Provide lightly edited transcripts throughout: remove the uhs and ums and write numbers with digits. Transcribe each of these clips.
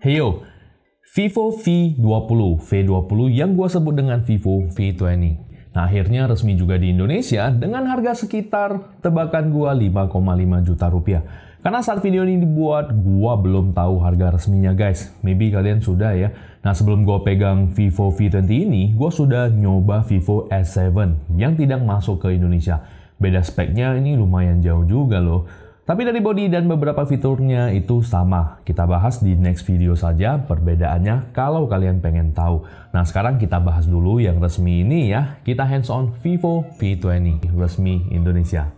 Heyo, Vivo V20 yang gue sebut dengan Vivo V20. Nah, akhirnya resmi juga di Indonesia dengan harga sekitar tebakan gue 5,5 juta rupiah. Karena saat video ini dibuat, gue belum tahu harga resminya guys. Maybe kalian sudah ya. Nah, sebelum gue pegang Vivo V20 ini, gue sudah nyoba Vivo S7 yang tidak masuk ke Indonesia. Beda speknya ini lumayan jauh juga loh. Tapi dari body dan beberapa fiturnya itu sama. Kita bahas di next video saja perbedaannya kalau kalian pengen tahu. Nah, sekarang kita bahas dulu yang resmi ini ya. Kita hands on Vivo V20 resmi Indonesia.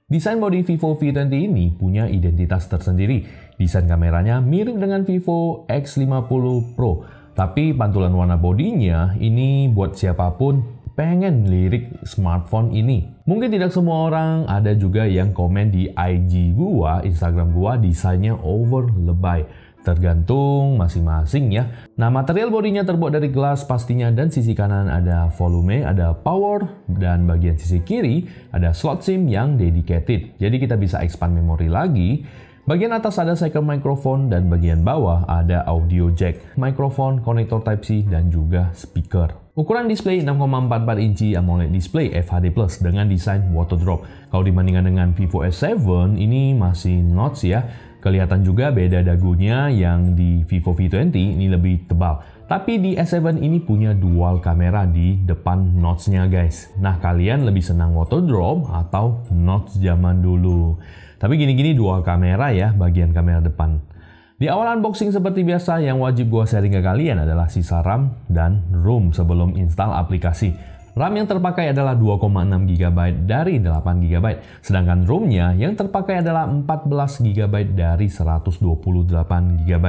Desain body Vivo V20 ini punya identitas tersendiri. Desain kameranya mirip dengan Vivo X50 Pro. Tapi pantulan warna bodinya ini buat siapapun pengen lirik smartphone ini. Mungkin tidak semua orang, ada juga yang komen di IG gua, Instagram gua, desainnya over lebay. Tergantung masing-masing ya. Nah, material bodinya terbuat dari gelas pastinya dan sisi kanan ada volume, ada power, dan bagian sisi kiri ada slot SIM yang dedicated. Jadi kita bisa expand memori lagi. Bagian atas ada second microphone dan bagian bawah ada audio jack, microphone, konektor Type-C, dan juga speaker. Ukuran display 6,44 inci AMOLED display FHD+ dengan desain water drop. Kalau dibandingkan dengan Vivo S7 ini masih notch ya. Kelihatan juga beda dagunya yang di Vivo V20 ini lebih tebal. Tapi di S7 ini punya dual kamera di depan notch-nya guys. Nah, kalian lebih senang water drop atau notch zaman dulu? Tapi gini-gini dual kamera ya bagian kamera depan. Di awal unboxing seperti biasa yang wajib gua sharing ke kalian adalah sisa RAM dan ROM sebelum install aplikasi. RAM yang terpakai adalah 2,6 GB dari 8 GB, sedangkan ROM-nya yang terpakai adalah 14 GB dari 128 GB.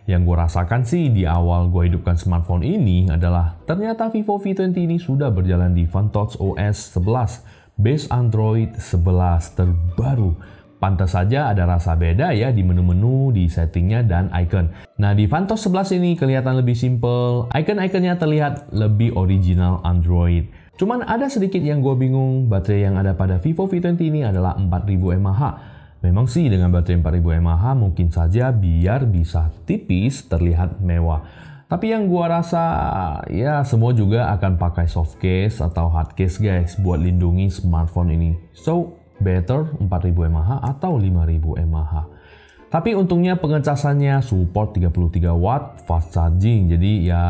Yang gue rasakan sih di awal gue hidupkan smartphone ini adalah ternyata Vivo V20 ini sudah berjalan di Fantouch OS 11, base Android 11 terbaru. Pantas saja ada rasa beda ya di menu-menu, di settingnya, dan icon. Nah, di Fantouch 11 ini kelihatan lebih simple, icon-iconnya terlihat lebih original Android. Cuman ada sedikit yang gue bingung, baterai yang ada pada Vivo V20 ini adalah 4000 mAh. Memang sih dengan baterai 4000 mAh mungkin saja biar bisa tipis terlihat mewah. Tapi yang gue rasa ya semua juga akan pakai soft case atau hard case guys buat lindungi smartphone ini. So, better 4000 mAh atau 5000 mAh. Tapi untungnya pengecasannya support 33 watt fast charging. Jadi ya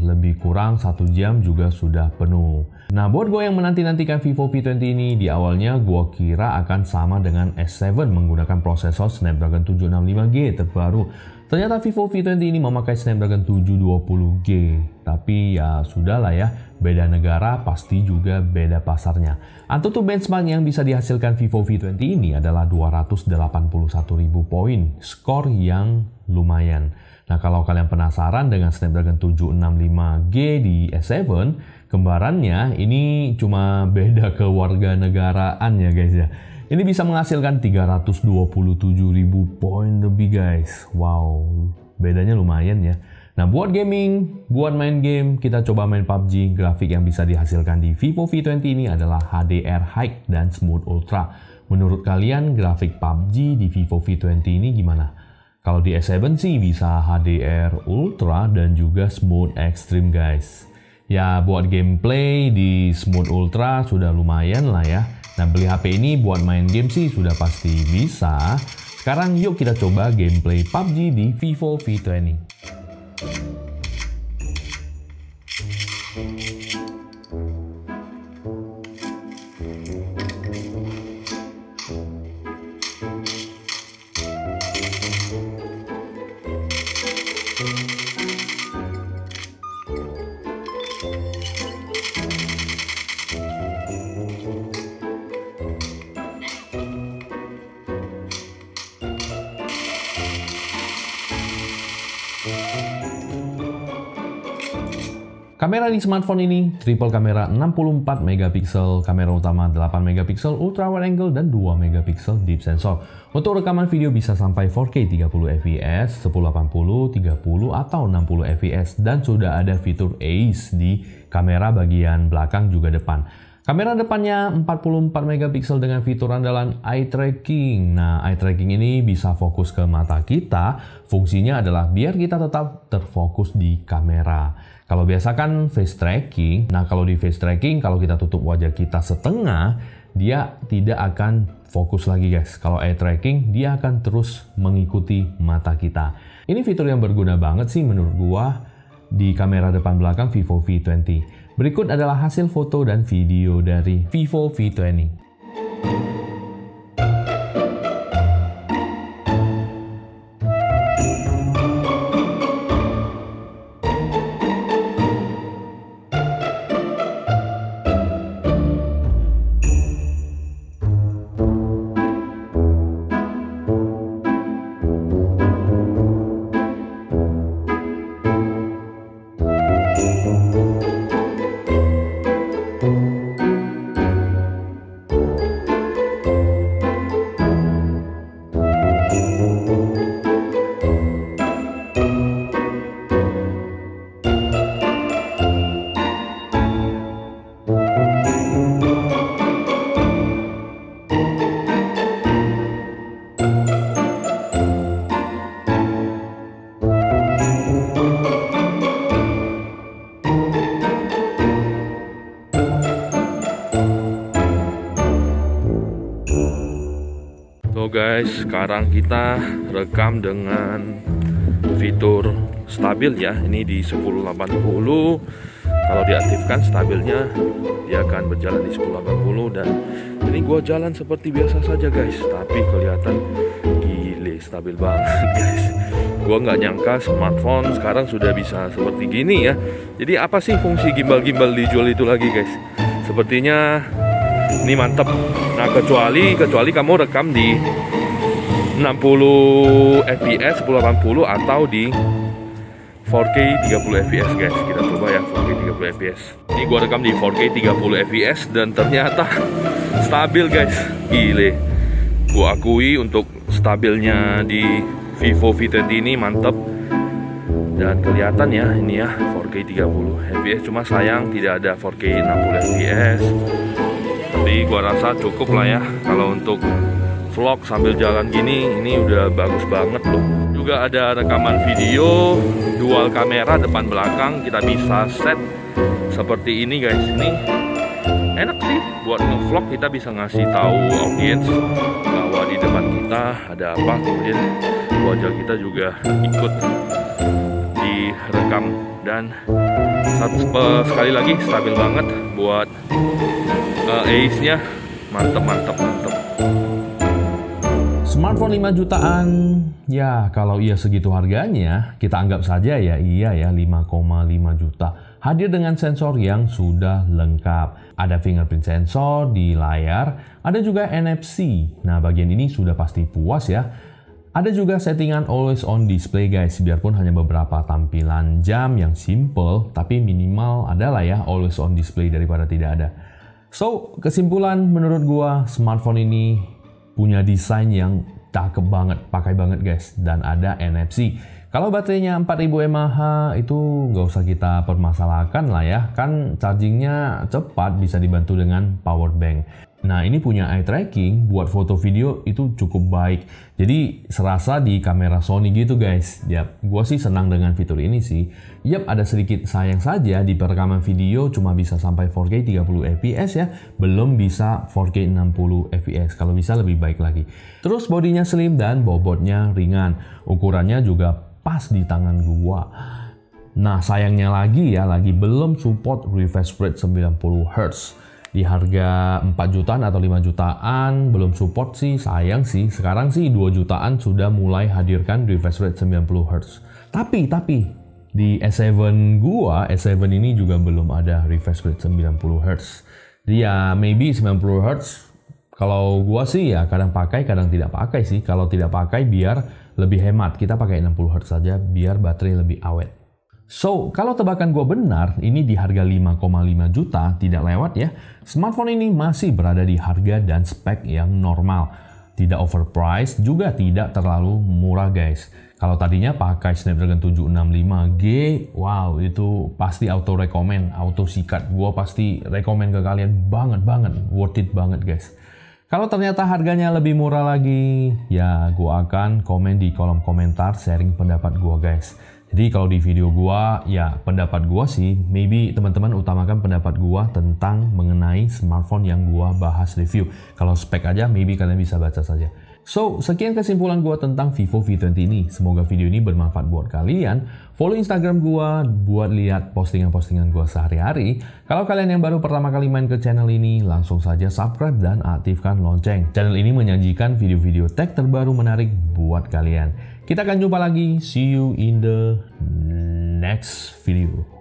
lebih kurang 1 jam juga sudah penuh. Nah, buat gue yang menanti-nantikan Vivo V20 ini, di awalnya gue kira akan sama dengan S7 menggunakan prosesor Snapdragon 765G terbaru. Ternyata Vivo V20 ini memakai Snapdragon 720G. Tapi ya sudahlah ya, beda negara pasti juga beda pasarnya. Antutu benchmark yang bisa dihasilkan Vivo V20 ini adalah 281.000 poin, skor yang lumayan. Nah, kalau kalian penasaran dengan Snapdragon 765G di S7, kembarannya ini cuma beda kewarganegaraan ya guys ya. Ini bisa menghasilkan 327.000 poin lebih guys. Wow, bedanya lumayan ya. Nah, buat gaming, buat main game, kita coba main PUBG. Grafik yang bisa dihasilkan di Vivo V20 ini adalah HDR High dan Smooth Ultra. Menurut kalian grafik PUBG di Vivo V20 ini gimana? Kalau di S7 sih bisa HDR Ultra dan juga Smooth Extreme guys. Ya, buat gameplay di Smooth Ultra sudah lumayan lah ya. Nah, beli HP ini buat main game sih sudah pasti bisa. Sekarang yuk kita coba gameplay PUBG di Vivo V20. Kamera di smartphone ini triple kamera 64 megapiksel, kamera utama 8 megapiksel, ultra wide angle dan 2 megapiksel deep sensor. Untuk rekaman video bisa sampai 4K 30 fps, 1080, 30 atau 60 fps dan sudah ada fitur ACE di kamera bagian belakang juga depan. Kamera depannya 44 megapiksel dengan fitur andalan eye tracking. Nah, eye tracking ini bisa fokus ke mata kita. Fungsinya adalah biar kita tetap terfokus di kamera. Kalau biasa kan face tracking. Nah, kalau di face tracking, kalau kita tutup wajah kita setengah, dia tidak akan fokus lagi guys. Kalau eye tracking, dia akan terus mengikuti mata kita. Ini fitur yang berguna banget sih menurut gua di kamera depan belakang Vivo V20. Berikut adalah hasil foto dan video dari Vivo V20. So guys, sekarang kita rekam dengan fitur stabil ya. Ini di 1080. Kalau diaktifkan stabilnya, dia akan berjalan di 1080. Dan ini gua jalan seperti biasa saja guys, tapi kelihatan gile stabil banget guys. Gua nggak nyangka smartphone sekarang sudah bisa seperti gini ya. Jadi apa sih fungsi gimbal-gimbal dijual itu lagi guys? Sepertinya ini mantap. Nah, kecuali kamu rekam di 60 fps 1080 atau di 4K 30 fps guys. Kita coba ya 4K 30 fps. Ini gua rekam di 4K 30 fps dan ternyata stabil guys. Gile. Gua akui untuk stabilnya di Vivo V20 ini mantap. Dan kelihatan ya ini ya 4K 30 fps. Cuma sayang tidak ada 4K 60 fps. Tapi gua rasa cukup lah ya kalau untuk vlog sambil jalan gini. Ini udah bagus banget loh. Juga ada rekaman video dual kamera depan belakang. Kita bisa set seperti ini guys. Ini enak sih buat nge-vlog. Kita bisa ngasih tahu audiens bahwa di depan kita ada apa. Kemudian wajah kita juga ikut direkam. Dan sekali lagi stabil banget buat Ace-nya mantep. Smartphone 5 jutaan, ya kalau iya segitu harganya, kita anggap saja ya iya ya 5,5 juta. Hadir dengan sensor yang sudah lengkap. Ada fingerprint sensor di layar, ada juga NFC. Nah, bagian ini sudah pasti puas ya. Ada juga settingan always on display guys, biarpun hanya beberapa tampilan jam yang simple, tapi minimal adalah ya always on display daripada tidak ada. So, kesimpulan menurut gua smartphone ini punya desain yang cakep banget, pakai banget guys, dan ada NFC. Kalau baterainya 4000 mAh itu nggak usah kita permasalahkan lah ya, kan chargingnya cepat, bisa dibantu dengan power bank. Nah, ini punya eye tracking, buat foto video itu cukup baik. Jadi serasa di kamera Sony gitu guys. Yap, gua sih senang dengan fitur ini sih. Yap, ada sedikit sayang saja di perekaman video cuma bisa sampai 4K 30 fps ya. Belum bisa 4K 60 fps, kalau bisa lebih baik lagi. Terus bodinya slim dan bobotnya ringan. Ukurannya juga pas di tangan gua. Nah, sayangnya lagi belum support refresh rate 90 Hz. Di harga 4 jutaan atau 5 jutaan belum support sih, sayang sih. Sekarang sih 2 jutaan sudah mulai hadirkan refresh rate 90 Hz. Tapi di S7 gua, S7 ini juga belum ada refresh rate 90 Hz. Dia maybe 90 Hz. Kalau gua sih ya kadang pakai, kadang tidak pakai sih. Kalau tidak pakai biar lebih hemat, kita pakai 60 Hz saja biar baterai lebih awet. So, kalau tebakan gue benar, ini di harga 5,5 juta, tidak lewat ya. Smartphone ini masih berada di harga dan spek yang normal. Tidak overpriced, juga tidak terlalu murah guys. Kalau tadinya pakai Snapdragon 765G, wow itu pasti auto recommend, auto sikat. Gua pasti rekomend ke kalian banget, worth it banget guys. Kalau ternyata harganya lebih murah lagi, ya gua akan komen di kolom komentar sharing pendapat gua guys. Jadi kalau di video gua, ya pendapat gua sih, maybe teman-teman utamakan pendapat gua tentang mengenai smartphone yang gua bahas review. Kalau spek aja, maybe kalian bisa baca saja. So, sekian kesimpulan gua tentang Vivo V20 ini. Semoga video ini bermanfaat buat kalian. Follow Instagram gua buat lihat postingan-postingan gua sehari-hari. Kalau kalian yang baru pertama kali main ke channel ini, langsung saja subscribe dan aktifkan lonceng. Channel ini menyajikan video-video tech terbaru menarik buat kalian. Kita akan jumpa lagi. See you in the next video.